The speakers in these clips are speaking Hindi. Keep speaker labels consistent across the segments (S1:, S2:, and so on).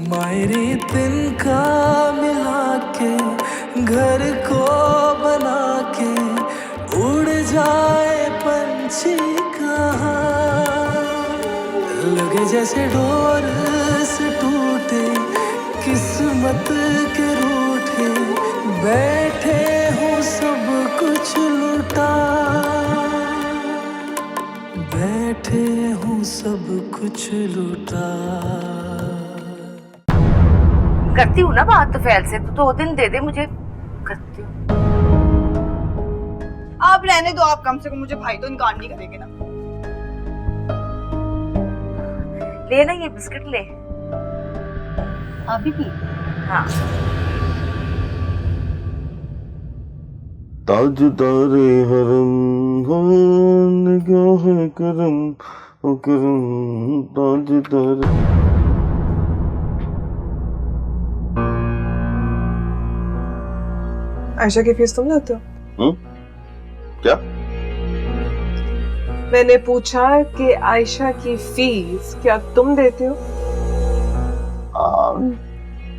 S1: मायरी तिनका मिला के घर को बना के उड़ जाए पंछी कहाँ। लगे जैसे डोर से टूटे किस्मत के रूठे, बैठे हूँ सब कुछ लुटा, बैठे हूँ सब कुछ लुटा।
S2: करती हूँ ना बात तुफैल से, तो 2 दिन दे दे मुझे, करती हूँ।
S3: आप रहने दो, आप कम से कम मुझे भाई तो इनकार नहीं करेंगे ना।
S2: ले ना ये बिस्किट ले।
S4: अभी भी
S2: हाँ।
S5: ताजदारे हरम हो निगाह करम ओ करम ताजदारे।
S6: आयशा की फीस तुम लेते हो?
S5: क्या?
S6: मैंने पूछा कि आयशा की फीस क्या तुम देते हो?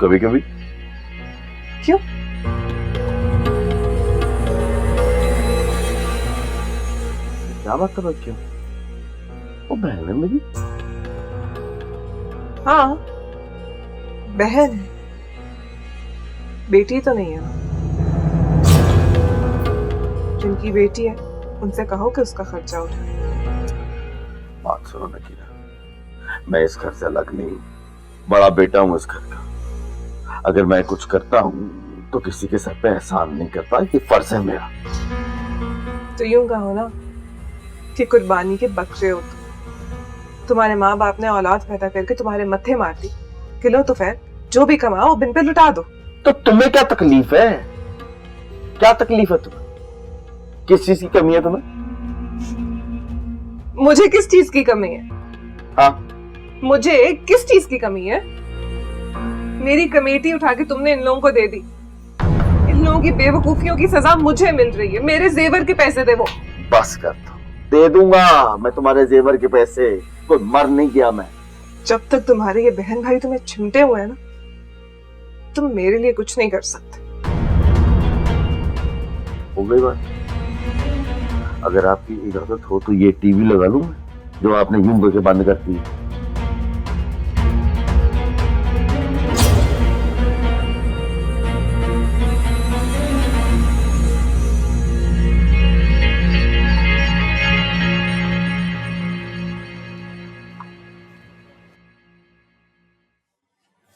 S5: कभी कभी।
S6: क्यों?
S5: क्या बात कर रहे हो? क्यों? वो बहन है मेरी।
S6: हाँ, बहन है, बेटी तो नहीं है ना। जिनकी बेटी है उनसे कहो कि उसका खर्चा उठाए।
S5: बात सुनो नकीरा, मैं इस घर से अलग नहीं, बड़ा बेटा हूँ इस घर का। अगर मैं कुछ करता हूँ तो किसी के सर पे एहसान नहीं करता, ये फर्ज है मेरा।
S6: तो यूं कहो ना कि कुर्बानी के बकरे हो तुम्हारे माँ बाप ने औलाद पैदा करके तुम्हारे मत्थे मार दी कि लो तो फिर जो भी कमाओ बिन पे लुटा दो।
S5: तो तुम्हें क्या तकलीफ है? क्या तकलीफ है तुम्हें? किस चीज की कमी है तुम्हें?
S6: मुझे किस चीज की कमी है?
S5: हाँ,
S6: मुझे किस चीज की कमी है? मेरी कमेटी उठा के तुमने इन लोगों को दे दी। इन लोगों की बेवकूफियों की सजा मुझे मिल रही है। मेरे जेवर के पैसे दे वो।
S5: बस कर दे दूंगा मैं तुम्हारे जेवर के पैसे। कोई मर नहीं गया मैं।
S6: जब तक तुम्हारे ये बहन भाई तुम्हें चिमटे हुए हैं ना, तुम मेरे लिए कुछ नहीं कर सकते।
S5: हो गई बात। अगर आपकी इजाजत हो तो ये टीवी लगा लूं जो आपने यूं करके बंद करती है।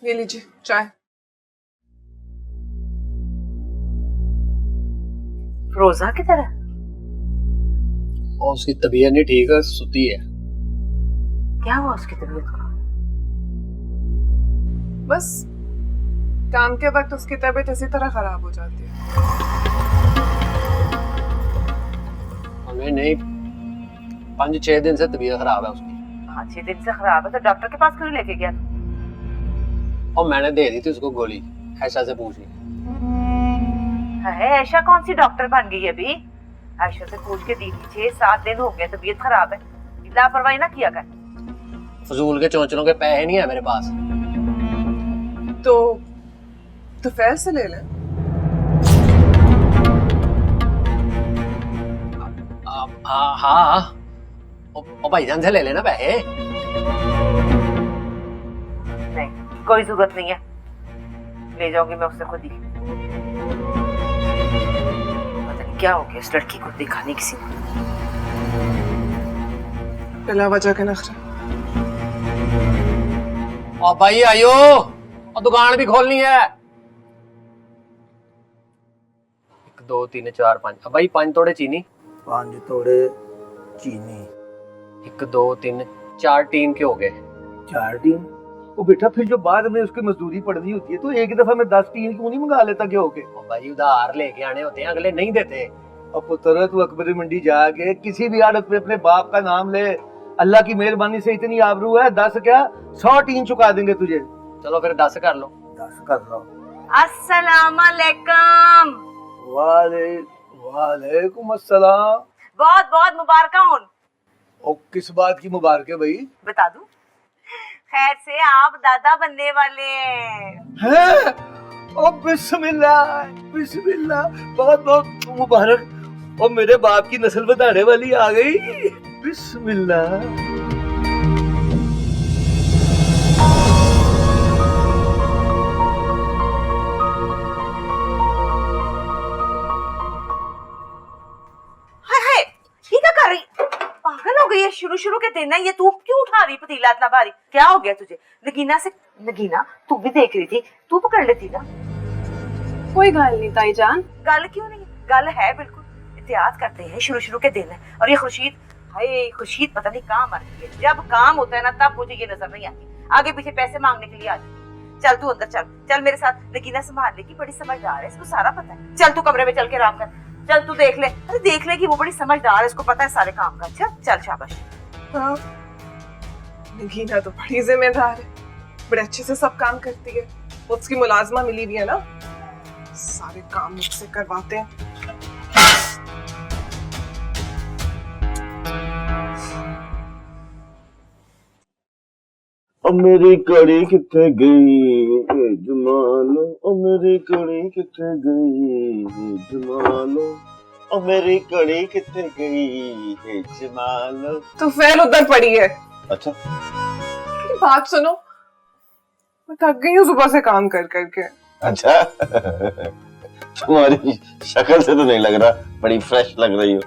S6: ये लीजिए चाय।
S2: रोजा की तरह
S7: और उसकी तबीयत नहीं ठीक है, सुती है।
S2: क्या हुआ उसकी तबीयत को?
S6: बस काम के वक्त उसकी तबीयत इसी तरह खराब हो जाती है।
S7: हमें नहीं, 5-6 दिन से तबीयत खराब है उसकी।
S2: 5-6 दिन से खराब है तो डॉक्टर के पास क्यों लेके गया?
S7: और मैंने दे दी थी उसको गोली, ऐशा से पूछ ली।
S2: है ऐशा कौन सी डॉक्टर बन गई अभी? आयशा से पूछ के दी थी। 6-7 दिन हो गए, तबीयत खराब है, लापरवाही ना किया कर।
S7: फजूल के चौंचलों के पैसे नहीं है मेरे पास।
S6: तो फैल से ले ले।
S7: हाँ, और भाईजान से ले लेना पैसे।
S2: नहीं, कोई जरूरत नहीं है, ले जाऊंगी मैं उससे खुद ही। पता नहीं क्या हो गया इस लड़की को, देखा नहीं किसी ने।
S6: बिला वजह के नखरे।
S7: और भाई आयो, और दुकान भी खोलनी है। 1 2 3 4 5। अब भाई 5 तोड़े चीनी।
S8: 5 तोड़े चीनी।
S7: 1 2 3 4 टीन के हो गए।
S8: 4 टीन? वो बेटा फिर जो बाद में उसकी मजदूरी पड़नी होती है तो एक दफा में 10 टीन क्यों नहीं मंगा लेता? क्या हो गए?
S7: और भाई उधार लेके आने होते हैं, अगले नहीं देते।
S8: और पुत्र तू अकबरी मंडी जाके किसी भी आड़त पे अपने बाप का नाम ले, अल्लाह की मेहरबानी से इतनी आबरू है, 10 क्या 100 टीन चुका देंगे तुझे।
S7: चलो फिर 10 कर लो।
S8: 10 कर लो।
S2: अस्सलाम वालेकुम।
S8: वालेकुम अस्सलाम।
S2: बहुत बहुत मुबारक हो।
S8: और किस बात की मुबारक है भाई?
S2: बता दूं, खैर से आप दादा बनने वाले हैं।
S8: हैं? ओ बिस्मिल्लाह बिस्मिल्लाह, बहुत बहुत मुबारक। और मेरे बाप की नस्ल बताने वाली आ गई। बिस्मिल्लाह।
S2: हाय हाय, ये क्या कर रही? पागल हो गई है। शुरू शुरू के दिन है ये, तू क्यों उठा रही पतीला इतना भारी? क्या हो गया तुझे? नगीना तू भी देख रही थी, तू पकड़ लेती ना।
S4: कोई गल नहीं ताई जान।
S2: गल क्यों नहीं? गल है बिल्कुल। एहतियात करते हैं, शुरू शुरू के दिन है। और ये खुर्शीद, हाय खुर्शीद पता नहीं कहाँ मर गई है। जब काम होता है ना तब मुझे ये नजर नहीं आती, आगे पीछे पैसे मांगने के लिए आ जाती। चल तू अंदर चल, चल मेरे साथ। नगीना संभाल लेगी, बड़ी समझदार है, इसको सारा पता है। चल तू कमरे में चल के आराम कर। चल तू देख ले। अरे देख लेगी, वो बड़ी समझदार है, इसको पता है सारे काम का। अच्छा चल शाबाश।
S6: हाँ, नगीना तो बड़ी जिम्मेदार है, बड़े अच्छे से सब काम करती है। उसकी मुलाजमा मिली भी है ना, सारे काम मुझसे करवाते हैं।
S5: ओ मेरी कड़ी किथे गई जमालो, ओ मेरी कड़ी किथे गई जमालो, ओ मेरी कड़ी किथे गई जमालो।
S6: तो फैल उधर पड़ी है।
S5: अच्छा,
S6: बात सुनो, मैं थक गई हूँ सुबह से काम कर करके।
S5: अच्छा तुम्हारी शक्ल से तो नहीं लग रहा, बड़ी फ्रेश लग रही हो।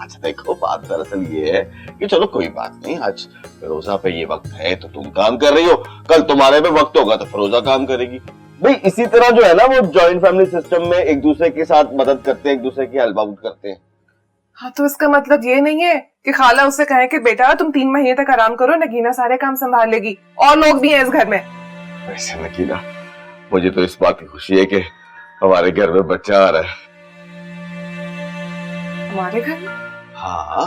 S5: अच्छा देखो, बात दरअसल ये है कि चलो कोई बात नहीं, आज फिरोजा पे ये वक्त है तो तुम काम कर रही हो, कल तुम्हारे पे वक्त होगा तो फिरोजा काम करेगी। भाई इसी तरह जो है ना, वो जॉइंट फैमिली सिस्टम में एक दूसरे के साथ मदद करते हैं, एक दूसरे की हेल्प आउट करते हैं।
S6: हाँ, तो इसका मतलब ये नहीं है कि खाला उससे कहे कि बेटा तुम 3 महीने तक आराम करो, नगीना सारे काम संभाल लेगी। और लोग भी हैं इस घर में।
S5: वैसे नगीना, मुझे तो इस बात की खुशी है कि हमारे घर में बच्चा आ रहा है।
S6: हमारे घर में?
S5: हाँ,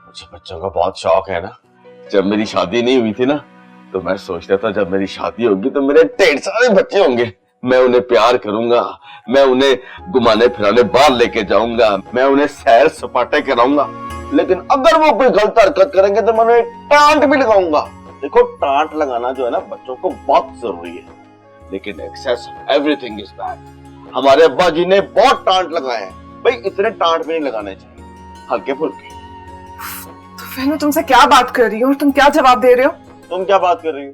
S5: मुझे बच्चों का बहुत शौक है ना। जब मेरी शादी नहीं हुई थी ना, तो मैं सोचता था जब मेरी शादी होगी तो मेरे ढेर सारे बच्चे होंगे, मैं उन्हें प्यार करूंगा, मैं उन्हें घुमाने फिराने बाहर लेके जाऊंगा, मैं उन्हें सैर सपाटे कराऊंगा। लेकिन अगर वो कोई गलत हरकत करेंगे तो मैं उन्हें टांट भी लगाऊंगा। देखो, टांट लगाना जो है ना बच्चों को बहुत जरूरी है, लेकिन एक्सेस एवरीथिंग इज बैड। हमारे अब्बा जी ने बहुत टांट लगाए हैं, भाई इतने टांट भी नहीं लगाने चाहिए, हल्के फुल्के।
S6: तो फिर मैं तुमसे क्या बात कर रही हूँ और तुम क्या जवाब दे रहे हो?
S5: तुम क्या बात कर रही हो?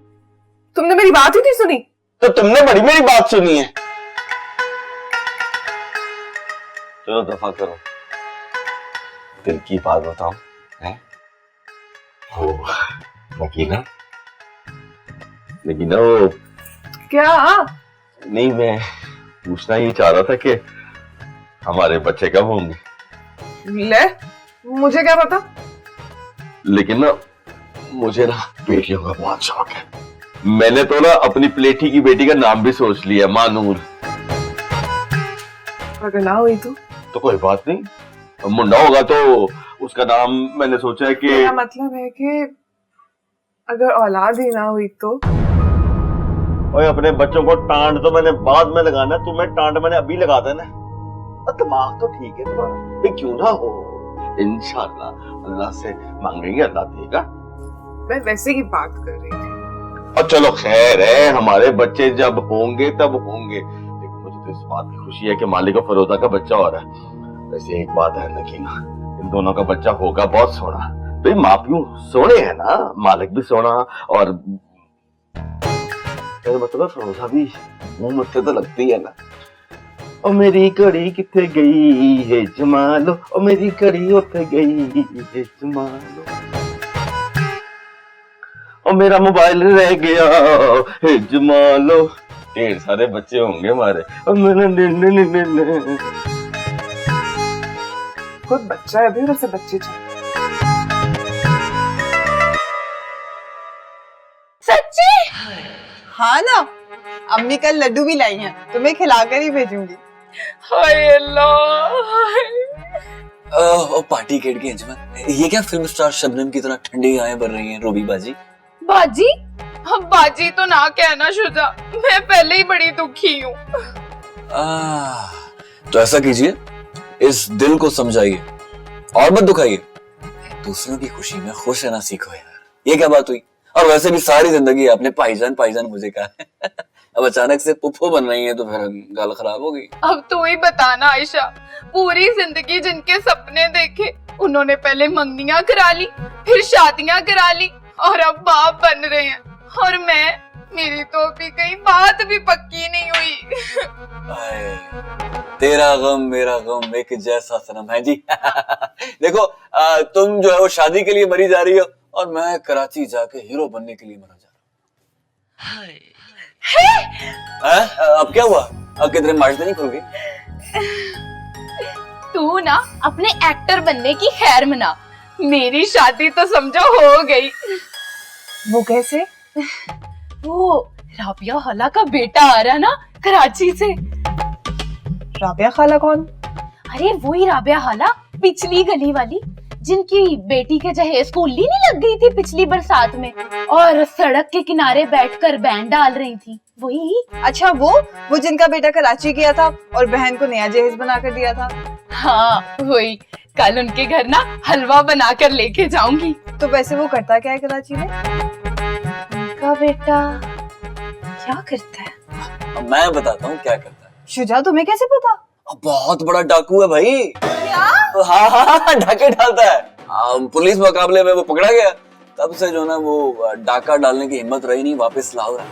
S6: तुमने मेरी बात ही नहीं सुनी।
S5: तो तुमने बड़ी मेरी बात सुनी है। चलो दफा करो, दिल की बात बताओ। नगीना, नगीना वो
S6: क्या?
S5: नहीं, मैं पूछना ही चाह रहा था कि हमारे बच्चे कब होंगे।
S6: ले, मुझे क्या पता।
S5: लेकिन ना मुझे ना बेटियों का बहुत शौक है। मैंने तो ना अपनी प्लेठी की बेटी का नाम भी सोच लिया, मानूर।
S6: अगर ना हुई तो
S5: कोई बात नहीं, मुंडा होगा तो उसका नाम मैंने सोचा है कि
S6: मेरा मतलब है कि अगर औलाद ही ना हुई तो।
S5: ओए, अपने बच्चों को टांट तो मैंने बाद में लगाना, तुम्हें टांट मैंने अभी लगा देना। दिमाग तो ठीक है तुम्हारा, ये क्यों ना हो। इंशाल्लाह अल्लाह से मांगेंगे, अल्लाह देगा।
S6: मैं वैसे ही बात कर रही थी।
S5: और चलो खैर है, हमारे बच्चे जब होंगे तब होंगे। देखो, मुझे तो इस बात की खुशी है कि मालिक और फरोजा का बच्चा हो रहा है। वैसे एक बात है नगीना, इन दोनों का बच्चा होगा बहुत सोना। भाई माँ प्यों सोने हैं ना, मालिक भी सोना, और मतलब फरोजा भी मुंह मुझसे तो लगती है ना। ओ मेरी घड़ी किथे गई है जमालो, ओ मेरी घड़ी उथे गई है जमालो, ओ मेरा मोबाइल रह गया है जमालो। ढेर सारे बच्चे होंगे हमारे। और मैंने
S6: खुद बच्चा है अभी और उसे बच्चे चाहिए।
S3: सच्ची? हाँ ना, अम्मी कल लड्डू भी लाई हैं, तुम्हें खिलाकर ही भेजूंगी।
S6: हाय अल्लाह।
S9: पार्टी किट की अंजुमन, ये क्या फिल्म स्टार शबनम की तरह ठंडी आए बढ़ रही हैं रोबी बाजी?
S10: बाजी? हम बाजी तो ना कहना शुजा, मैं पहले ही बड़ी दुखी हूँ।
S9: तो ऐसा कीजिए, इस दिल को समझाइए और मत दुखाइए, दूसरों की खुशी में खुश रहना सीखो यार। ये क्या बात हुई? और वैसे भी सारी जिंदगी आपने भाईजान भाईजान मुझे कहा है। अब अचानक से पुप्पो बन रही है तो फिर गल खराब हो गई।
S10: अब तू ही बताना आयशा, पूरी जिंदगी जिनके सपने देखे उन्होंने पहले मंगनियां करा ली, फिर शादियां करा ली और अब बाप बन रहे हैं, और मेरी तो अभी कहीं बात भी पक्की नहीं हुई।
S9: तेरा गम मेरा गम एक जैसा सनम है जी। देखो तुम जो है वो शादी के लिए मरी जा रही हो और मैं कराची जाके हीरो बनने के लिए मरा जा रहा हूँ। अब क्या हुआ? अब कितने मार्च नहीं खुल गई?
S10: तू ना अपने एक्टर बनने की खैर मना, मेरी शादी तो समझो हो गई।
S6: वो कैसे?
S10: वो राबिया खाला का बेटा आ रहा ना कराची से।
S6: राबिया खाला कौन?
S10: अरे वही राबिया खाला, पिछली गली वाली, जिनकी बेटी के जहेज को उल्ली नहीं लग गई थी पिछली बरसात में और सड़क के किनारे बैठकर बैंड डाल रही थी, वही।
S3: अच्छा वो जिनका बेटा कराची गया था और बहन को नया जहेज बना कर दिया था।
S10: हाँ वही, कल उनके घर ना हलवा बनाकर लेके जाऊंगी।
S3: तो वैसे वो करता क्या है कराची में?
S10: उनका बेटा क्या करता है?
S9: अब मैं बताता हूँ क्या करता है।
S3: शुजा, तुम्हें कैसे पता?
S9: बहुत बड़ा डाकू है भाई।
S3: क्या?
S9: हाँ, डाके डालता है। पुलिस मुकाबले में वो पकड़ा गया, तब से जो ना वो डाका डालने की हिम्मत रही नहीं, वापस लाओ रहा।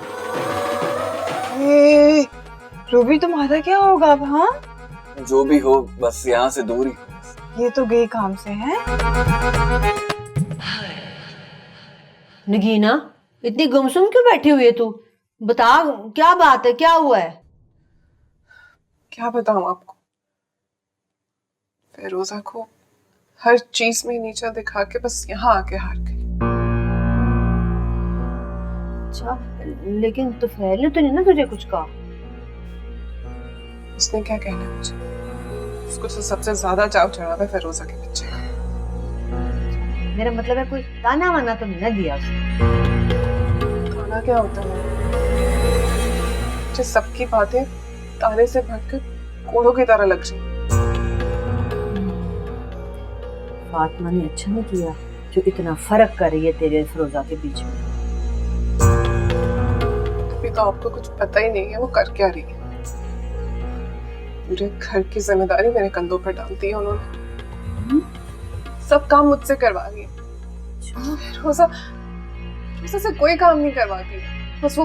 S3: रूबी तुम्हारा क्या होगा अब? हाँ
S9: जो भी हो, बस यहाँ से दूर ही।
S3: ये तो गई काम से है।
S11: नगीना, इतनी गुमसुम क्यों बैठी हुई है तू? बता, क्या बात है, क्या हुआ है?
S6: क्या बताऊं आपको, फिरोजा को हर चीज में नीचा दिखा के बस यहाँ आके हार गई।
S11: अच्छा, लेकिन तुफैल ने तो नहीं ना तुझे कुछ कहा?
S6: उसने क्या कहना है मुझे? उसको तो सबसे ज्यादा चाव चढ़ावा है फिरोजा के पीछे।
S11: मेरा मतलब है कोई ताना वाना तो नहीं ना दिया उसने?
S6: ताना क्या होता है? मुझे सबकी बातें ताने से भरकर कोड़ों की तरह लग रही।
S11: फातिमा ने अच्छा नहीं किया जो इतना फर्क कर रही है तेरे फिरोजा के बीच में।
S6: अभी तो आपको कुछ पता ही नहीं है वो कर क्या रही है। पूरे घर की जिम्मेदारी मेरे कंधों पर डाल दी है उन्होंने। सब काम मुझसे करवा रही है। फिरोजा से कोई काम नहीं करवाती, बस वो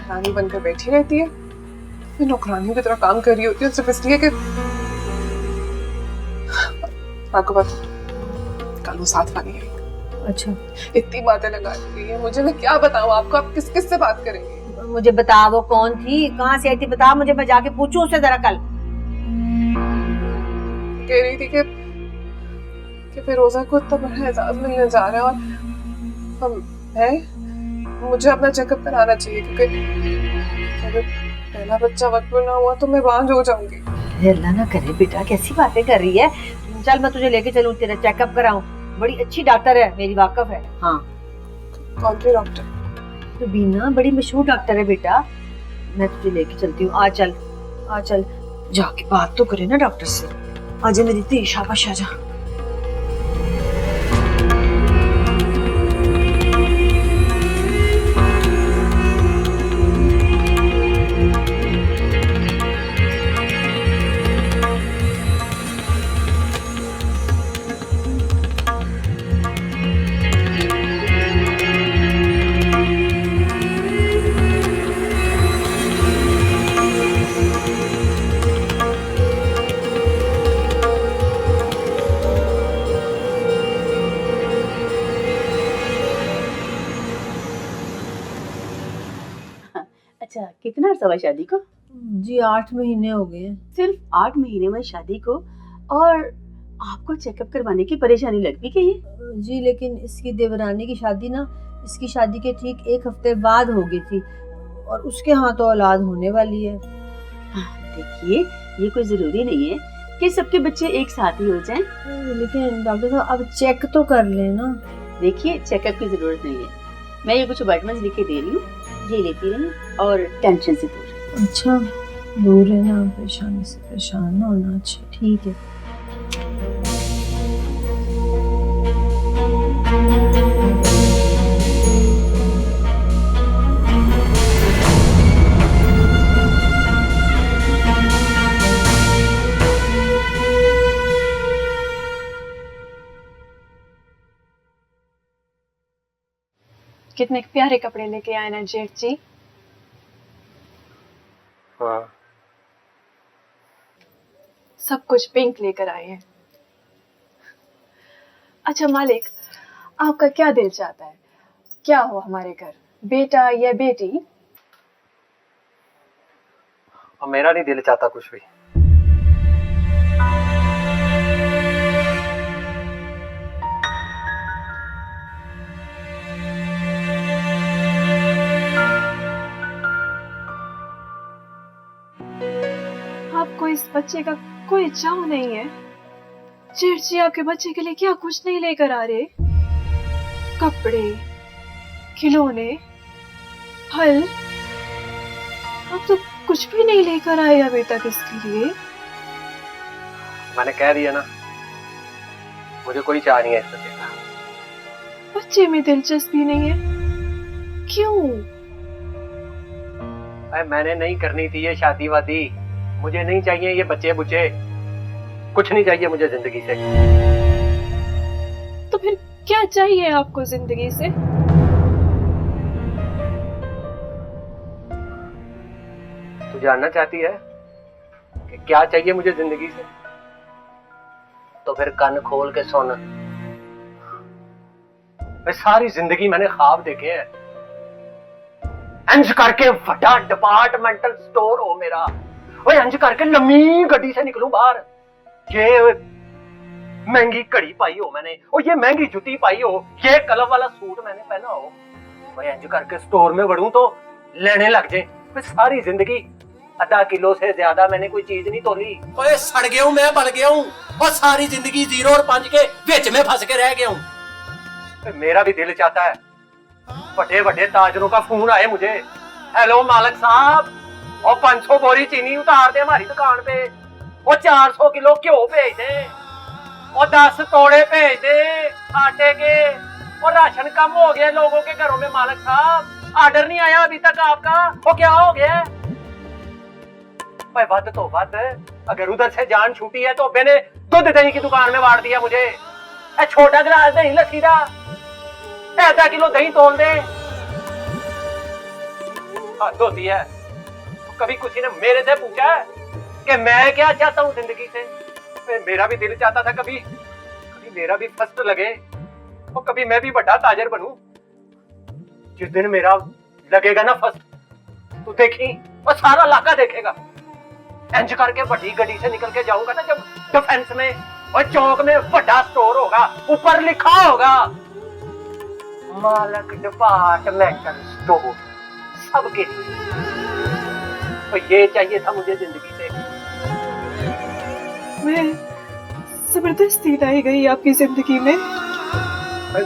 S6: रानी बनकर बैठी रहती है, मैं नौकरानियों की तरह काम कर रही होती हूँ सिर्फ इसलिए कि आपको पता कल वो साथ वाली है।
S11: अच्छा,
S6: इतनी बातें लगा रही है मुझे, मैं क्या बताऊँ आपको? आप किस किस से बात करेंगे?
S11: मुझे बता, वो कौन थी, कहाँ से आई थी, बता मुझे, मैं जाके पूछूं उससे जरा कल।
S6: कह रही थी कि फिरोजा को इतना बड़ा एजाज मिलने जा रहा है और मुझे अपना चेकअप कराना चाहिए, क्योंकि अगर पहला बच्चा वक्त पर ना हुआ तो मैं बांझ हो जाऊंगी।
S11: अल्लाह ना करे बेटा, कैसी बातें कर रही है। चल मैं तुझे लेके चलूं, तेरा चेकअप कराऊं, बड़ी अच्छी डॉक्टर है, मेरी वाकफ है। हाँ।
S6: कौन सी डॉक्टर?
S11: रुबीना बड़ी मशहूर डॉक्टर है बेटा, मैं तुझे लेके चलती हूँ। आ चल जाके बात तो करे ना डॉक्टर से। आजा मेरी धी, शाबाश आजा।
S2: अच्छा, कितना अर्सा हुआ शादी को?
S11: जी 8 महीने हो गए।
S2: सिर्फ 8 महीने हुए शादी को और आपको चेकअप करवाने की परेशानी लगती क्या ये?
S11: जी लेकिन इसकी देवरानी की शादी ना, इसकी शादी के ठीक 1 हफ्ते बाद हो गई थी और उसके यहाँ तो औलाद होने वाली है।
S2: देखिए, ये कोई जरूरी नहीं है कि सबके बच्चे एक साथ ही हो जाएं।
S11: लेकिन डॉक्टर साहब अब चेक तो कर लेना।
S2: देखिए, चेकअप की जरूरत नहीं है, मैं ये कुछ विटामिन लिख के दे रही हूँ, ये लेती रहिए और टेंशन से दूर रहिए।
S11: अच्छा, दूर रहना, परेशानी से परेशान ना होना। अच्छा ठीक है।
S4: कितने प्यारे कपड़े लेके आए ना जेठ जी।
S7: हाँ
S4: सब कुछ पिंक लेकर आए हैं। अच्छा मालिक, आपका क्या दिल चाहता है, क्या हो हमारे घर, बेटा या बेटी?
S7: और मेरा नहीं दिल चाहता कुछ भी।
S4: आपको इस बच्चे का कोई चाव नहीं है? जेठ जी आपके बच्चे के लिए क्या कुछ नहीं लेकर आ रहे? कपड़े, खिलौने, फल, आप तो कुछ भी नहीं लेकर आए अभी तक इसके लिए।
S7: मैंने कह दिया ना, मुझे कोई चाह नहीं है इस बच्चे का।
S4: बच्चे में दिलचस्पी नहीं है, क्यों?
S7: अरे मैंने नहीं करनी थी ये शादी वादी, मुझे नहीं चाहिए ये बच्चे बुच्चे, कुछ नहीं चाहिए मुझे जिंदगी से।
S4: तो फिर क्या चाहिए आपको जिंदगी से?
S7: तू जानना चाहती है कि क्या चाहिए मुझे जिंदगी से? तो फिर कान खोल के सुन। मैं सारी जिंदगी मैंने ख्वाब देखे हैं, इंज करके बड़ा डिपार्टमेंटल स्टोर हो मेरा, वो इंज करके लम्मी गड्डी से निकलूं बाहर, ये महंगी घड़ी पाई हो मैंने, और ये महंगी जूती पाई हो, ये कलर वाला सूट मैंने पहना हो, वो इंज करके स्टोर में बढ़ूं तो लेने लग जाए। फिर सारी जिंदगी आधा किलो से ज्यादा मैंने कोई चीज नहीं तोली। ओए सड़ गया हूं मैं, बल गया हूं, और सारी जिंदगी 0 और 5 के बीच में फंस के रह गया हूं। मेरा भी दिल चाहता है बड़े बड़े ताजरों का फोन आए मुझे, हेलो मालिक साहब, और 500 बोरी चीनी उतार दे हमारी दुकान पे, और 400 किलो घ्यो भेज दे, और 10 तोड़े भेज दे आटे के, और राशन कम हो गया लोगों के घरों में मालिक साहब, ऑर्डर नहीं आया अभी तक आपका, वो क्या हो गया? वध तो वध, अगर उधर से जान छूटी है तो मैंने दूध दही की दुकान में वाड़ दिया मुझे, छोटा गिलास दही लस्सी का, आधा किलो दही तोल दे। हद होती है, कभी किसी ने मेरे से पूछा है कि मैं क्या चाहता हूँ जिंदगी से? मेरा भी दिल चाहता था कभी मेरा भी फर्स्ट लगे, और कभी मैं भी बड़ा ताजर बनूं। जिस दिन मेरा लगेगा ना फर्स्ट, तो देखी और सारा इलाका देखेगा, इंज करके बड़ी गड्डी से निकल के जाऊंगा ना जब डिफेंस में, और चौक में बड़ा स्टोर होगा, ऊपर लिखा होगा मालिक डिपार्टमेंटल स्टोर, सबके लिए। तो ये चाहिए था मुझे जिंदगी से।
S4: मैं जबरदस्ती लाई गई आपकी जिंदगी में?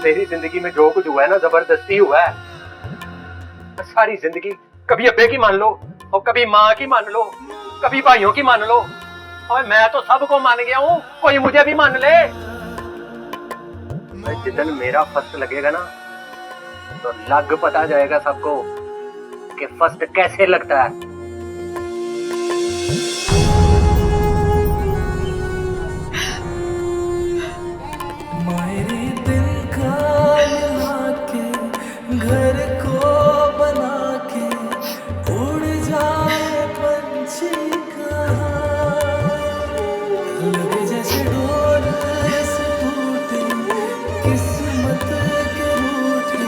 S7: मेरी जिंदगी में जो कुछ हुआ है ना, जबरदस्ती हुआ है। सारी जिंदगी कभी अब्बे की मान लो, और कभी माँ की मान लो, कभी भाइयों की मान लो, और मैं तो सबको मान गया हूँ, कोई मुझे भी मान ले। जिस दिन मेरा फर्स्ट लगेगा ना, तो लग पता जाएगा सबको कि फर्स्ट कैसे लगता है।
S1: मेरे दिल का मिला के, घर को बना के, उड़ जाए पंछी कहाँ, लगे जैसे डोर से टूटे, किस्मत के रूठे,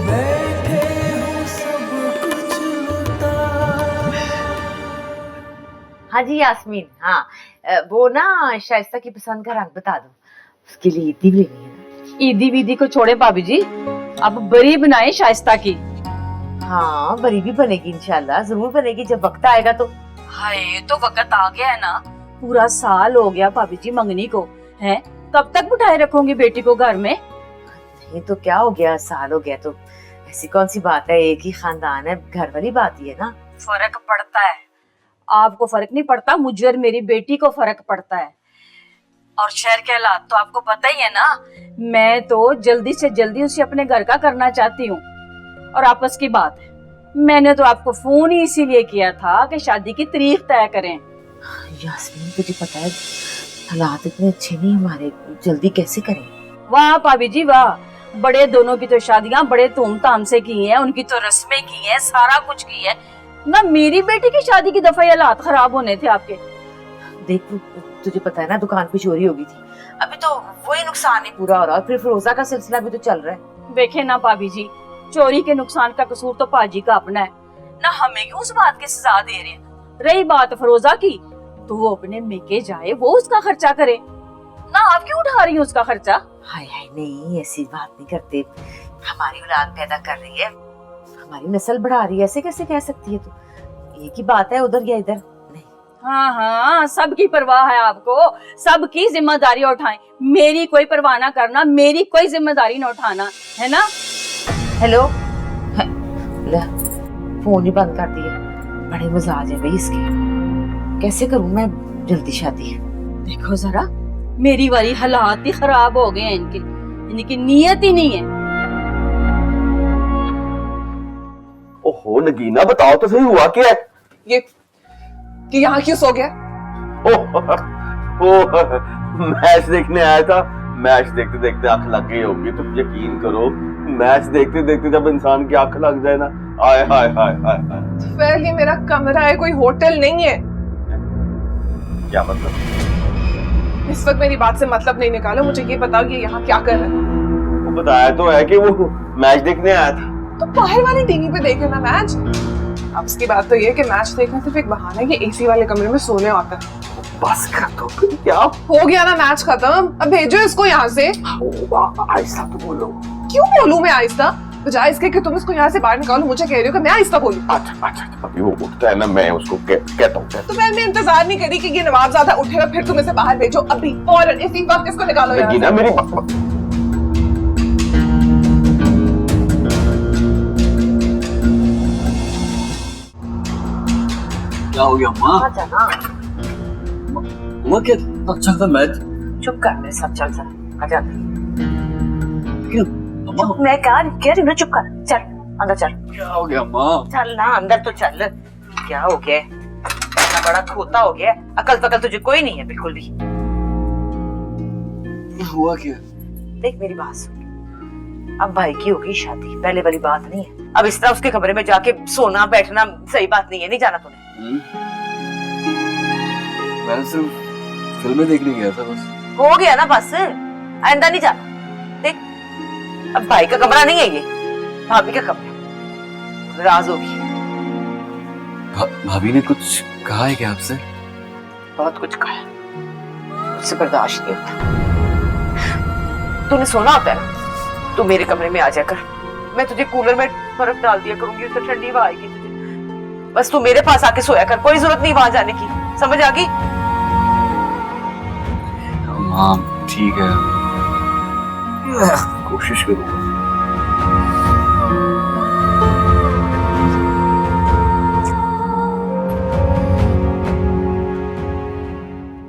S1: बैठे हूँ सब कुछ लुटा।
S2: हाँ जी यास्मीन, हाँ वो ना शाइस्ता की पसंद का रंग बता दो, उसके लिए ईदी भी लेनी है ना।
S11: ईदी वीदी को छोड़े भाभी जी, अब बरी बनाए शाइस्ता की।
S2: हाँ बरी भी बनेगी इंशाल्लाह, जरूर बनेगी जब वक्त आएगा तो।
S11: हाय तो वक्त आ गया है ना, पूरा साल हो गया भाभी जी मंगनी को, हैं? कब तक बिठाए रखोगे बेटी को घर में?
S2: नहीं तो क्या हो गया, साल हो गया तो ऐसी कौन सी बात है, एक ही खानदान है, घर वाली बात ही है ना।
S11: फर्क पड़ता है, आपको फर्क नहीं पड़ता, मुझे और मेरी बेटी को फर्क पड़ता है। और शहर के हालात तो आपको पता ही है ना, मैं तो जल्दी से जल्दी उसे अपने घर का करना चाहती हूँ। और आपस की बात है, मैंने तो आपको फोन ही इसीलिए किया था कि शादी की तारीख तय करें।
S2: यास्मीन तुझे पता है हालात इतने अच्छे नहीं हमारे, जल्दी कैसे करें?
S11: वाह भाभी जी वाह, बड़े दोनों की तो शादियां बड़े धूमधाम से की हैं, उनकी तो रस्में की हैं, सारा कुछ की है ना। मेरी बेटी की शादी की दफा ये हालात खराब होने थे आपके।
S2: देख तुझे पता है ना दुकान पे चोरी हो गई थी, अभी तो वही नुकसान नहीं पूरा हो रहा, और फिर फिरोजा का सिलसिला भी तो चल रहा है।
S11: देखे ना भाभी जी, चोरी के नुकसान का कसूर तो पाजी का अपना है ना, हमें क्यों उस बात की सजा दे रहे हैं। रही बात फिरोजा की, तो वो अपने मेके जाए, वो उसका खर्चा करे ना, आप क्यों उठा रही हैं उसका खर्चा।
S2: हाय हाय नहीं, ऐसी बात नहीं करते, हमारी औलाद पैदा कर रही है, हमारी नस्ल बढ़ा रही है, ऐसे कैसे कह सकती है तू। एक ही बात है उधर या इधर नहीं।
S11: हाँ हाँ, सबकी परवाह है आपको, सबकी जिम्मेदारी उठाएं, मेरी कोई परवाह ना करना, मेरी कोई जिम्मेदारी ना उठाना, है ना।
S2: हेलो, ले फोन ही बंद कर दिए, बड़े मजाज है भाई इसके, कैसे करूं मैं जल्दी शादी।
S11: देखो जरा, मेरी वाली हालात ही खराब हो गए हैं इनके, इनकी नीयत ही नहीं है।
S5: ओहो नगीना, बताओ तो सही हुआ क्या है?
S6: ये यहाँ क्यों सो गया?
S5: मैच देखने आया था, मैच देखते देखते आंख लग गई होगी। तुम यकीन करो, मैच देखते देखते जब इंसान की आंख लग जाए ना, आय हाय हाय हाय हाय।
S6: फिर ये मेरा कमरा है, कोई होटल नहीं है।
S5: क्या मतलब?
S6: इस वक्त मेरी बात से मतलब नहीं निकालो, मुझे ये बताओ ये यहाँ क्या कर रहे हैं?
S5: वो बताया तो है कि वो मैच देखने आया था।
S6: तो बाहर वाली टीवी पे देखे ना मैच। अब इसकी बात तो ये है कि मैच देखना सिर्फ एक बहाना है कि एसी वाले कमरे में सोने आता है।
S5: बस कर दो, क्या
S6: हो गया ना मैच खत्म, अब भेजो इसको यहाँ से।
S5: आहिस्ता तो बोलो।
S6: क्यों बोलूं मैं आहिस्ता? बजाय इसके कि तुम इसको यहाँ से बाहर निकालो, मुझे कह रही हो कि मैं आहिस्ता बोलूं।
S5: अच्छा अच्छा, अभी वो उठता है ना, मैं उसको कहता हूँ।
S6: तो मैंने इंतजार नहीं करी कि ये नवाबजादा उठेगा फिर तुम इसे बाहर भेजो, अभी और इसी वक्त इसको निकालो यहाँ से।
S5: मेरी
S9: क्या हो गया अम्मा? अम्मा क्या अच्छा था मैच?
S2: चुप कर मेरे साथ, चल चल आजा।
S9: क्यों अम्मा?
S2: चुप, मैं कह रही हूँ चुप कर, चल अंदर चल।
S9: क्या हो गया अम्मा?
S2: चल ना अंदर तो चल। क्या हो गया? इतना बड़ा खोता हो गया, अकल पकल तुझे कोई नहीं है बिल्कुल भी।
S9: हुआ क्या?
S2: देख मेरी बात सुन, अब भाई की होगी शादी, पहले वाली बात नहीं है। अब इस तरह उसके कमरे में जाके सोना बैठना सही बात नहीं है, नहीं जाना तूने।
S9: मैं सिर्फ फिल्में देखने गया था बस।
S2: हो गया ना बस, आइंदा नहीं जाना। देख अब भाई का कमरा नहीं है ये, भाभी का कमरा, नाराज होगी।
S9: भाभी ने कुछ कहा है क्या आपसे?
S2: बहुत कुछ कहा, मुझसे बर्दाश्त नहीं होता। तूने सोना होता है ना, तू मेरे कमरे में आ जाकर, मैं तुझे कूलर में बर्फ डाल दिया करूंगी, उससे ठंडी हवा आएगी तुझे। बस तू मेरे पास आके सोया कर, कोई जरूरत नहीं वहां जाने की, समझ आ गई?
S9: हाँ ठीक है, कोशिश करूंगा।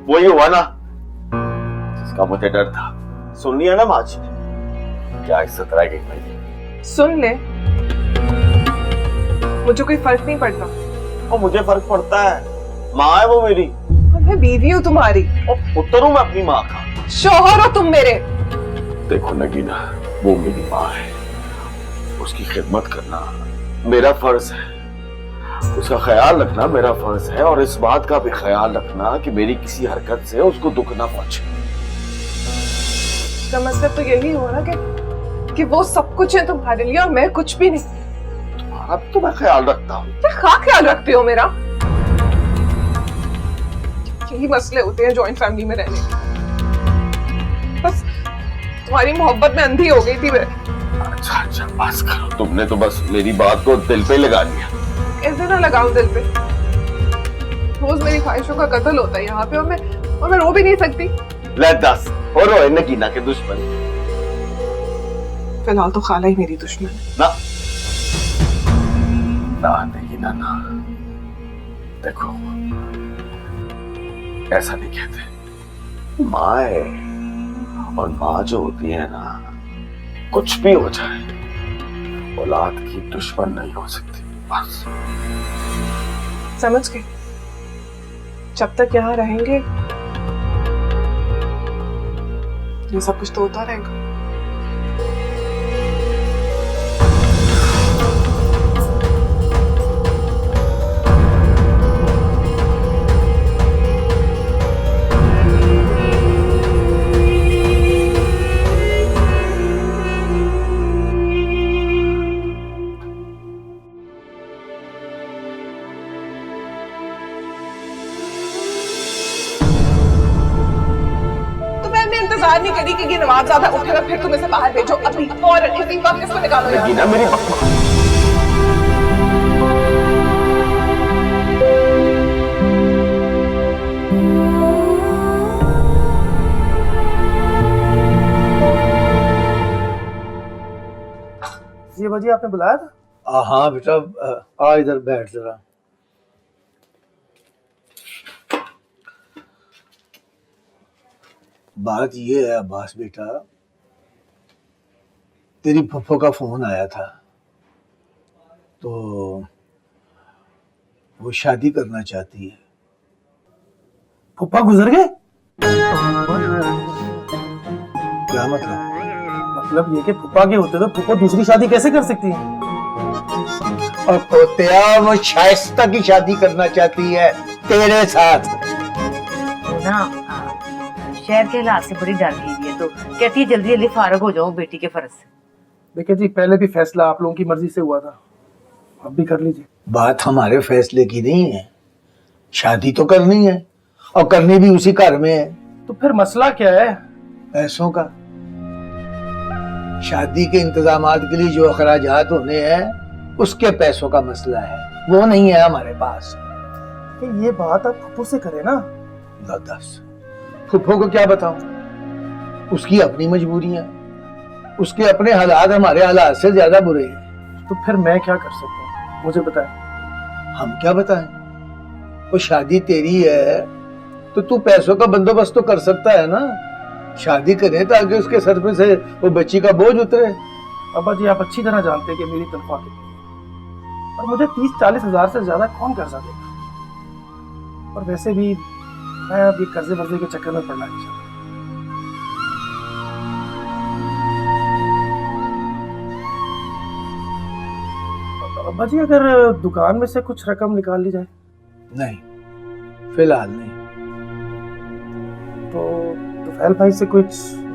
S5: वही हुआ ना जिसका मुझे डर था। सुन लिया ना माची, क्या इज्जत रह गई मेरी।
S6: सुन ले, मुझे कोई फर्क नहीं पड़ता।
S5: और मुझे फर्क पड़ता है, माँ है वो मेरी,
S6: और मैं बीवी हूँ तुम्हारी,
S5: और पुत्र हूँ मैं अपनी माँ का।
S6: शोहर हो तुम मेरे।
S5: देखो नगीना, वो मेरी माँ है, उसकी खिदमत करना मेरा फर्ज है, उसका ख्याल रखना मेरा फर्ज है, और इस बात का भी ख्याल रखना कि मेरी किसी हरकत से उसको दुख ना पहुंचे।
S6: इसका मतलब तो यही हुआ ना कि वो सब कुछ है तुम्हारे लिए और मैं कुछ भी नहीं।
S5: तुम्हारा तो मैं ख्याल रखता हूँ।
S6: क्या ख्याल रखते हो मेरा? यही मसले होते हैं जॉइंट फैमिली में रहने के। बस तुम्हारी मोहब्बत में अंधी हो गई थी मैं।
S5: अच्छा अच्छा बस करो, तुमने तो बस मेरी बात को दिल पे लगा लिया।
S6: कैसे ना लगाऊं दिल पे? रोज मेरी ख्वाहिशों का कत्ल होता है यहाँ पे, और मैं रो भी नहीं सकती।
S5: ले दस, और रोए नगीना के दुश्मन।
S6: फिलहाल तो खाला ही मेरी दुश्मन है।
S5: ना ना नगीना ना, देखो ऐसा नहीं कहते। माँ है, और माँ जो होती है ना, कुछ भी हो जाए औलाद की दुश्मन नहीं हो सकती। बस
S6: समझ गए? जब तक यहाँ रहेंगे ये सब कुछ तो होता रहेगा। अजान नहीं करी कि ये नमाज ज्यादा उठेगा, फिर तुम इसे बाहर भेजो अभी, और इसी वक्त इसको निकालो यार।
S5: नगीना मेरी बकवास।
S8: जी बाजी आपने बुलाया था? हाँ बेटा, आ इधर बैठ जरा। बात ये है अब्बास बेटा, तेरी फुफ्फो का फोन आया था तो वो शादी करना चाहती है। फुफ्फा गुजर गए? क्या मतलब? मतलब ये कि फुप्पा के होते तो फुप्पो दूसरी शादी कैसे कर सकती है? और पोतिया वो शाइस्ता की शादी करना चाहती है तेरे साथ।
S2: ना शहर के हालात से बड़ी डर गई है, तो कहती है जल्दी जल्दी फारग हो जाऊं बेटी के फर्ज से।
S8: देखिए जी, पहले भी फैसला आप लोगों की मर्जी से हुआ था, अब भी कर लीजिए। बात हमारे फैसले की नहीं है, शादी तो करनी है और करनी भी उसी घर में है। तो फिर मसला क्या है? पैसों का। शादी के इंतजामात के लिए जो अखराजात होने हैं उसके पैसों का मसला है, वो नहीं है हमारे पास। ये बात आप फुप्पो से करें ना। दस फुप्पो को क्या बताऊं? उसकी अपनी मजबूरियां, उसके अपने हालात हमारे हालात से ज्यादा बुरे हैं। तो फिर मैं क्या कर सकता हूँ, मुझे बताएं। हम क्या बताएं? वो शादी तेरी है तो तू पैसों का बंदोबस्त तो कर सकता है ना। शादी करें ताकि उसके सर पे से वो बच्ची का बोझ उतरे। अब्बा जी आप अच्छी तरह जानते हैं कि मेरी तनख्वाह कितनी है और मुझे 30-40 हजार से ज्यादा कौन कर्जा देगा। और वैसे भी मैं अब ये कर्जे वर्जे के चक्कर में पड़ना नहीं चाहता। अब्बा जी अगर दुकान में से कुछ रकम निकाल ली जाए? नहीं, फिलहाल नहीं। तो तुफैल भाई से कुछ?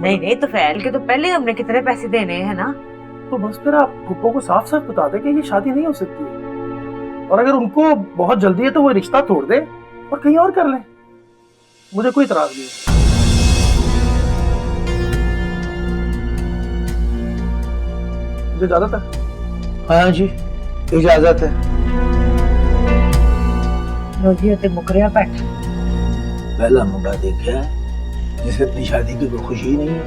S2: नहीं, तुफैल के तो पहले हमने कितने पैसे देने हैं ना।
S8: तो बस फिर आप फुप्पो को साफ साफ बता दें कि ये शादी नहीं हो सकती है, और अगर उनको बहुत जल्दी है तो वो रिश्ता तोड़ दे और कहीं और कर लें। मुझे कोई इतराज नहीं है। मुझे इजाजत है? हाँ जी इजाजत है।
S2: रोजी ते मुकरिया बैठ।
S8: पहला मुंडा देखा है जिसे अपनी शादी की कोई खुशी नहीं है।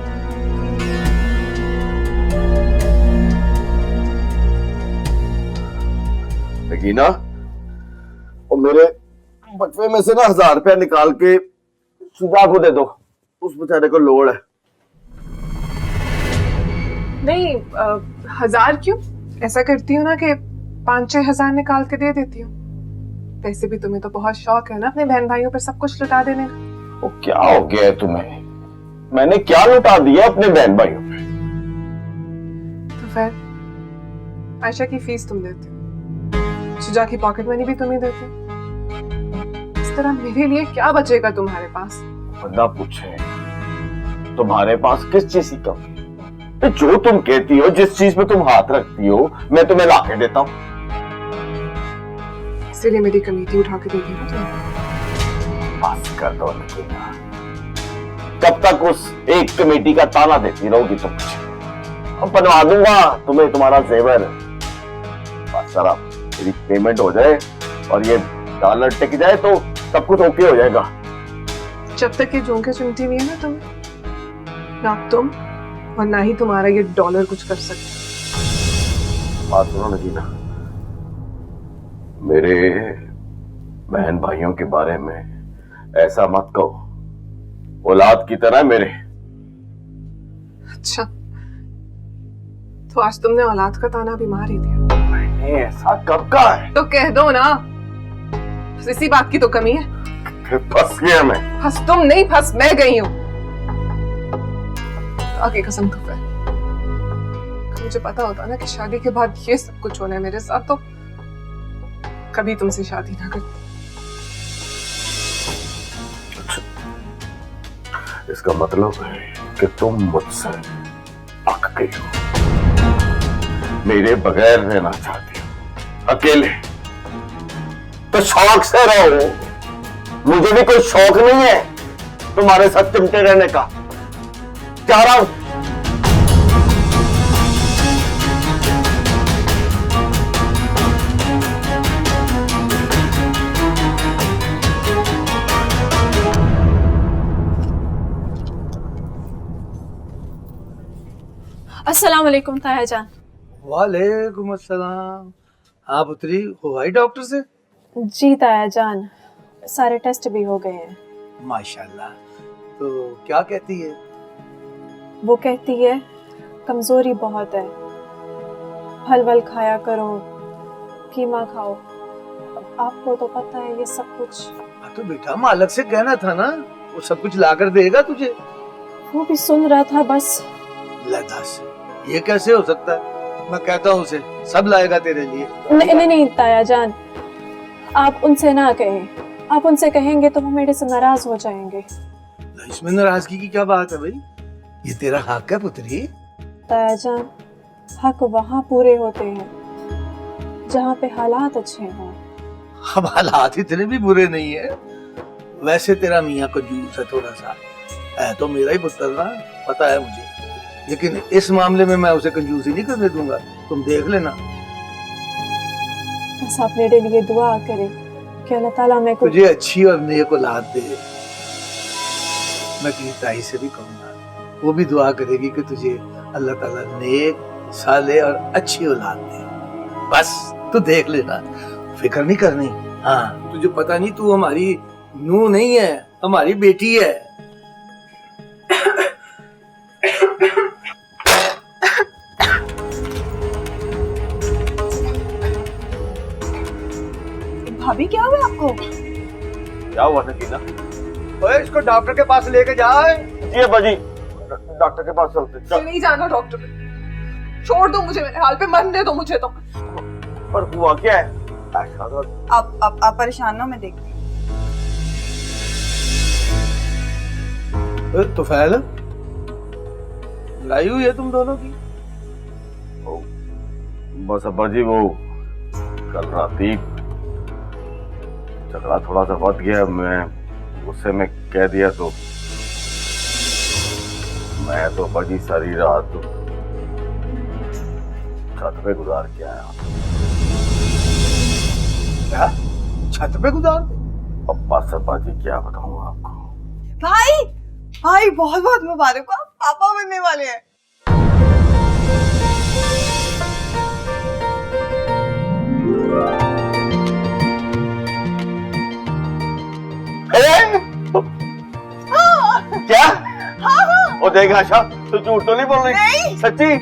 S5: नगीना, और मेरे बटवे में से ना 1000 रुपया निकाल के सुधा को दे दो, उस बेचारे को लोड़ है।
S6: नहीं 1000 क्यों? ऐसा करती हूँ ना कि 5-6 हजार निकाल के दे देती हूँ। वैसे भी तुम्हें तो बहुत शौक है ना अपने बहन भाइयों पर सब कुछ लुटा देने का।
S5: वो क्या हो गया है तुम्हें? मैंने क्या लुटा दिया अपने बहन भाइयों पे?
S6: तो फिर आयशा की फीस तुम देते हो, शुजा की पॉकेट मनी भी तुम ही देते हो। इस तरह मेरे लिए क्या बचेगा तुम्हारे पास?
S5: बंदा पूछे तुम्हारे पास किस चीज की कमी? जो तुम कहती हो, जिस चीज पे तुम हाथ रखती हो, मैं तुम्हें ला के देता हूँ।
S6: इसीलिए मेरी कमेटी उठा के देती हो तुम।
S5: बस कर दो नगीना, कब तक उस एक कमेटी का ताना देती रहोगी तुम? अब बनवा दूंगा तुम्हें तुम्हारा जेवर। बस जरा मेरी पेमेंट हो जाए और ये डॉलर टिक जाए तो सब कुछ ओके हो जाएगा।
S6: जब तक ये झोंके चुनती नहीं है ना तुम्हें, ना तुम और ना ही तुम्हारा ये डॉलर कुछ कर सकते।
S5: बात सुनो नगीना, मेरे बहन भाइयों के बारे में ऐसा मत कहो, औलाद की तरह मेरे।
S6: अच्छा, तो आज तुमने औलाद का ताना भी मार ही दिया।
S5: मैंने ऐसा कब कहा है?
S6: तो कह दो ना, बस इसी बात की तो कमी है।
S5: फिर फंस गया मैं।
S6: फंस तुम नहीं, फंस मैं गई हूं। आगे कसम तो फिर मुझे पता होता ना कि शादी के बाद ये सब कुछ होना है मेरे साथ, तो कभी तुमसे शादी ना करती।
S5: इसका मतलब है कि तुम मुझसे अक गई हो, मेरे बगैर रहना चाहती हो, अकेले। तो शौक से रहो, मुझे भी कोई शौक नहीं है तुम्हारे साथ चिमटे रहने का। जा रहा हूं।
S4: अस्सलाम वालेकुम ताया जान।
S8: वालेकुम अस्सलाम। हाँ पुत्री, हो आई डॉक्टर से?
S4: जी ताया जान, सारे टेस्ट भी हो गए हैं।
S8: माशाल्लाह। तो क्या कहती है?
S4: वो कहती है कमजोरी बहुत है, फल वल खाया करो, कीमा खाओ। अब आपको तो पता है ये सब कुछ।
S8: हाँ तो बेटा मालक से कहना था ना, वो सब कुछ लाकर देगा तुझे।
S4: वो भी सुन रहा था बस।
S8: लदास, ये कैसे हो सकता है? मैं कहता हूँ उसे, सब लाएगा तेरे लिए।
S4: नहीं नहीं नहीं ताया जान, आप उनसे ना कहें। आप उनसे कहेंगे तो वो मेरे से नाराज हो जाएंगे।
S8: इसमें नाराजगी की क्या बात है भाई? ये तेरा हक है पुत्री।
S4: ताया जान, हक वहाँ पूरे होते हैं जहाँ पे हालात अच्छे हों।
S8: अब हालात इतने भी बुरे नहीं है। वैसे तेरा मियाँ कंजूस है थोड़ा सा, है तो मेरा ही पुत्र ना, पता है मुझे। लेकिन इस मामले में मैं उसे कंजूसी नहीं करने दूंगा, तुम देख लेना।
S4: बस आप मेरे लिए दुआ करें कि अल्लाह ताला मेरे को
S8: तुझे अच्छी और नेक औलाद दे। मैं अपनी ताई से भी कहूंगा, वो भी दुआ करेगी कि तुझे अल्लाह ताला नेक, साले और अच्छी औलाद दे। बस तू देख लेना, फिक्र नहीं करनी। हाँ, तुझे पता नहीं, तू हमारी नूह नहीं है, हमारी बेटी है।
S3: भाभी क्या हुआ आपको?
S5: क्या हुआ नगीना?
S8: ओए, इसको डॉक्टर के पास लेके जा।
S5: जी अब्बा जी, डॉक्टर के पास चलते।
S6: मुझे नहीं जाना डॉक्टर पे, छोड़ दो मुझे, मेरे हाल पे मरने दो मुझे तो।
S5: पर हुआ क्या है?
S3: आप परेशान ना, मैं देखती हूँ।
S8: तो फैल लड़ाई हुई है तुम दोनों की?
S5: बस अब्बा जी, वो कल राती झगड़ा थोड़ा सा बढ़ गया, मैं गुस्से में कह दिया, तो मैं तो अब्बा जी सारी रात छत पे गुजार के आया।
S8: क्या छत पे गुजार दे?
S5: अब बस अब्बा जी क्या बताऊं आपको।
S3: भाई भाई बहुत बहुत मुबारक हो, आप पापा बनने वाले हैं।
S5: क्या? वो देख आशा, तू झूठ तो नहीं बोल रही?
S3: नहीं।
S5: सच्ची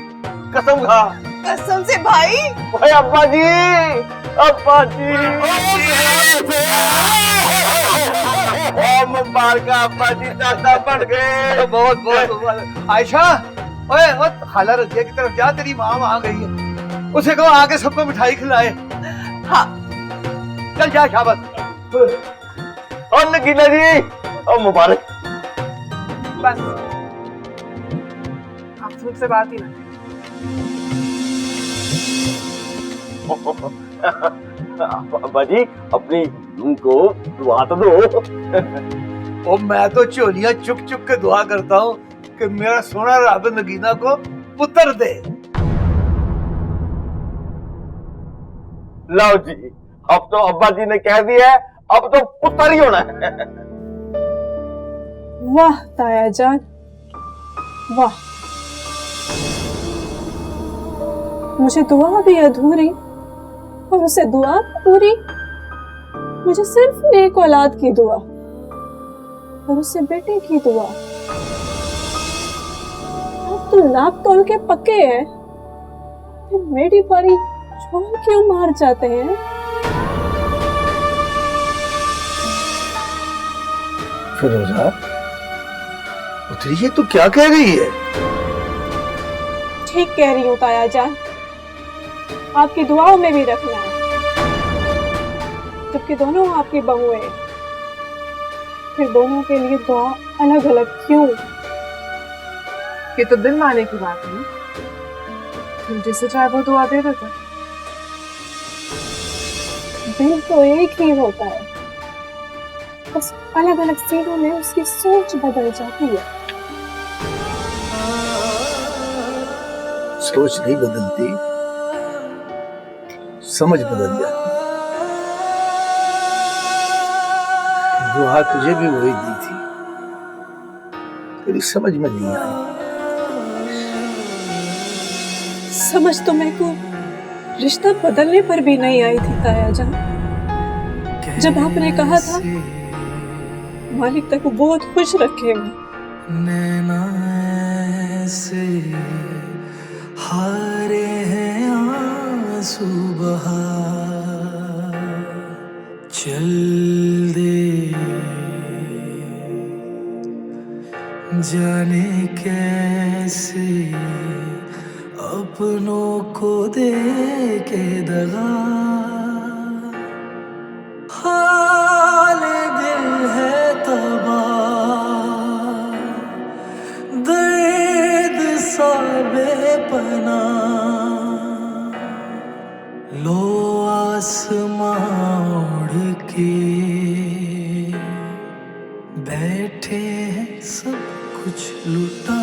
S5: कसम खा।
S3: कसम से भाई।
S5: ओए अब्बा जी, अब्बा जी, मुबारक अब्बा जी, दादा बढ़ गए।
S8: बहुत बहुत आयशा, ओए वो खाला रजिया की तरफ जा, तेरी माँ वहाँ गई है, उसे कहो आके सबको मिठाई खिलाए।
S3: हाँ
S8: चल जा, शाबाश।
S5: और नगीना जी, और मुबारक।
S6: बस आप मुझसे बात ही ना।
S5: अब्बा जी, अपनी नूह को दुआ तो दो।
S8: ओ मैं तो चोलियां चुक चुक के दुआ करता हूँ कि मेरा सोना रब नगीना को पुत्र दे।
S5: लो जी, अब तो अब्बा जी ने कह दिया है, अब तो पुत्र ही होना है।
S4: वाह ताया जान, वाह। मुझे दुआ भी अधूरी और उसे दुआ भी पूरी। मुझे सिर्फ नेक औलाद की दुआ और उससे बेटे की दुआ। आप तो नाप तोल के पक्के हैं, फिर मेरी बारी छोड़ क्यों मार जाते हैं?
S8: फिरोजा, उतरी, ये तू क्या कह रही है?
S4: ठीक कह रही हूँ ताया जान, आपकी दुआओं में भी रखना है। जबकि दोनों आपकी बहुएं, फिर दोनों के लिए दुआ अलग अलग क्यों?
S6: ये तो दिल माने की बात है ना, तुम जिसे चाहे वो दुआ दे देते।
S4: दिल तो एक ही होता है, बस अलग अलग सीनों में उसकी सोच बदल जाती है।
S8: सोच नहीं बदलती, समझ बदल जाती। दुआ तुझे भी वही दी थी, तेरी समझ में नहीं आई।
S4: समझ तो मेरे को रिश्ता बदलने पर भी नहीं आई थी ताया जान। जब आपने कहा था मालिक तक को बहुत खुश रखेगा।
S1: नैना ऐसे हारे हैं आंसू बहा, चल दे जाने कैसे अपनों को दे के दगा। हाल दिल है तबाह, दर्द सा बेपना, लो आसमां उड़ के बैठे हैं सब कुछ लुटा।